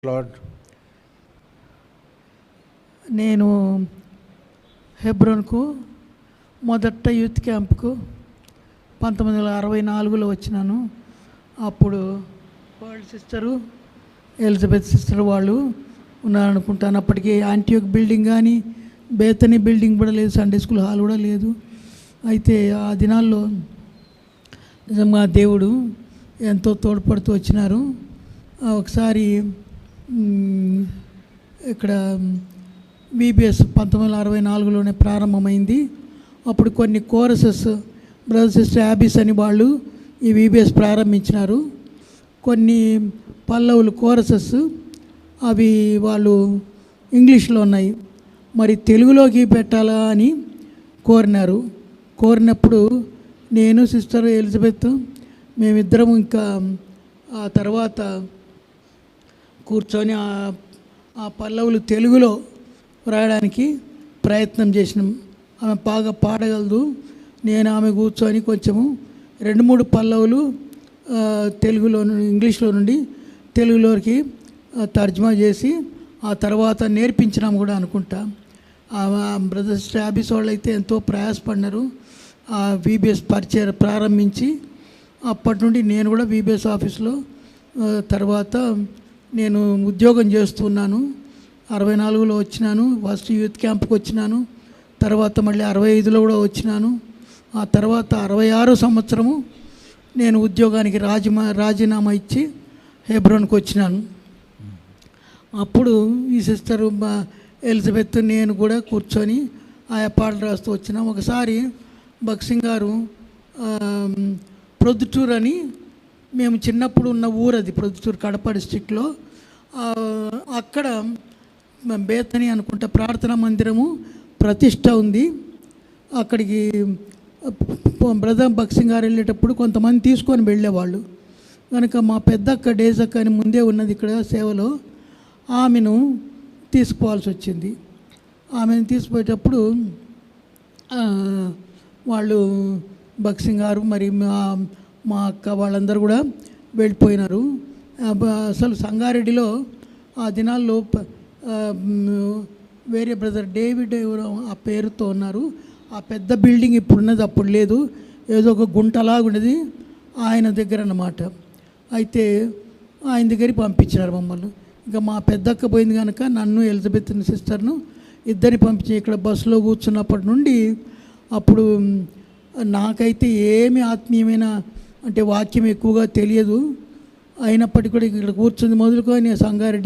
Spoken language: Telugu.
లార్డ్. నేను హెబ్రోన్కు మొదట యూత్ క్యాంప్కు 1964లో వచ్చినాను. అప్పుడు వరల్డ్ సిస్టరు ఎలిజబెత్ సిస్టర్ వాళ్ళు ఉన్నారనుకుంటాను. అప్పటికి యాంటియోక్ బిల్డింగ్ కానీ బేతనీ బిల్డింగ్ కూడా లేదు, సండే స్కూల్ హాల్ కూడా లేదు. అయితే ఆ దినాల్లో నిజంగా దేవుడు ఎంతో తోడ్పడుతూ వచ్చినారు. ఒకసారి ఇక్కడ విబిఎస్ 1964లోనే ప్రారంభమైంది. అప్పుడు కొన్ని కోరసెస్ బ్రదర్ సిస్టర్ యాబీస్ అని వాళ్ళు ఈ విబిఎస్ ప్రారంభించినారు. కొన్ని పల్లవులు కోరసెస్ అవి వాళ్ళు ఇంగ్లీష్లో ఉన్నాయి, మరి తెలుగులోకి పెట్టాలా అని కోరినప్పుడు నేను సిస్టర్ ఎలిజబెత్ మేమిద్దరం ఇంకా ఆ తర్వాత కూర్చొని ఆ పల్లవులు తెలుగులో రాయడానికి ప్రయత్నం చేసినాం. ఆమె బాగా పాడగలదు, నేను ఆమె కూర్చొని కొంచెము 2-3 పల్లవులు తెలుగులో ఇంగ్లీష్లో నుండి తెలుగులోకి తర్జుమా చేసి ఆ తర్వాత నేర్పించినాం కూడా అనుకుంటా. బ్రదర్ సిస్టర్ యాబీస్ వాళ్ళు అయితే ఎంతో ప్రయాసపడినారు ఆ విబిఎస్ పరిచయం ప్రారంభించి. అప్పటి నుండి నేను కూడా విబిఎస్ ఆఫీస్లో తర్వాత నేను ఉద్యోగం చేస్తున్నాను. 64లో వచ్చినాను, ఫస్ట్ యూత్ క్యాంప్కి వచ్చినాను, తర్వాత మళ్ళీ 65లో కూడా వచ్చినాను. ఆ తర్వాత 66 సంవత్సరము నేను ఉద్యోగానికి రాజీనామా ఇచ్చి హెబ్రోన్కి వచ్చినాను. అప్పుడు ఈ సిస్టర్ ఎలిజబెత్ నేను కూడా కూర్చొని ఆయా పాటలు రాస్తూ వచ్చినాం. ఒకసారి బక్సింగ్ గారు ప్రొద్దుటూరు అని మేము చిన్నప్పుడు ఉన్న ఊరు, అది ప్రొద్దుటూరు కడప డిస్ట్రిక్ట్లో, అక్కడ బేతని అనుకుంటా ప్రార్థనా మందిరము ప్రతిష్ట ఉంది. అక్కడికి బ్రదర్ బక్సింగ్ గారు వెళ్ళేటప్పుడు కొంతమంది తీసుకొని వెళ్ళేవాళ్ళు కనుక మా పెద్దక్క డేజక్క అని ముందే ఉన్నది ఇక్కడ సేవలో, ఆమెను తీసుకుపోవాల్సి వచ్చింది. ఆమెను తీసుకుపోయేటప్పుడు వాళ్ళు బక్సింగ్ గారు మరి మా అక్క వాళ్ళందరూ కూడా వెళ్ళిపోయినారు. అసలు సంగారెడ్డిలో ఆ దినాల్లో వేరే బ్రదర్ డేవిడ్ ఆ పేరుతో ఉన్నారు. ఆ పెద్ద బిల్డింగ్ ఇప్పుడు ఉన్నది, అప్పుడు లేదు, ఏదో ఒక గుంటలాగున్నది ఆయన దగ్గర అన్నమాట. అయితే ఆయన దగ్గరికి పంపించినారు మమ్మల్ని. ఇంకా మా పెద్దక్క పోయింది కనుక నన్ను ఎలిజబెత్ సిస్టర్ను ఇద్దరిని పంపించి ఇక్కడ బస్సులో కూర్చున్నప్పటి నుండి అప్పుడు నాకైతే ఏమి ఆత్మీయమైన అంటే వాక్యం ఎక్కువగా తెలియదు. అయినప్పటికీ కూడా ఇక్కడ కూర్చుంది మొదలుకొని సంగారెడ్డి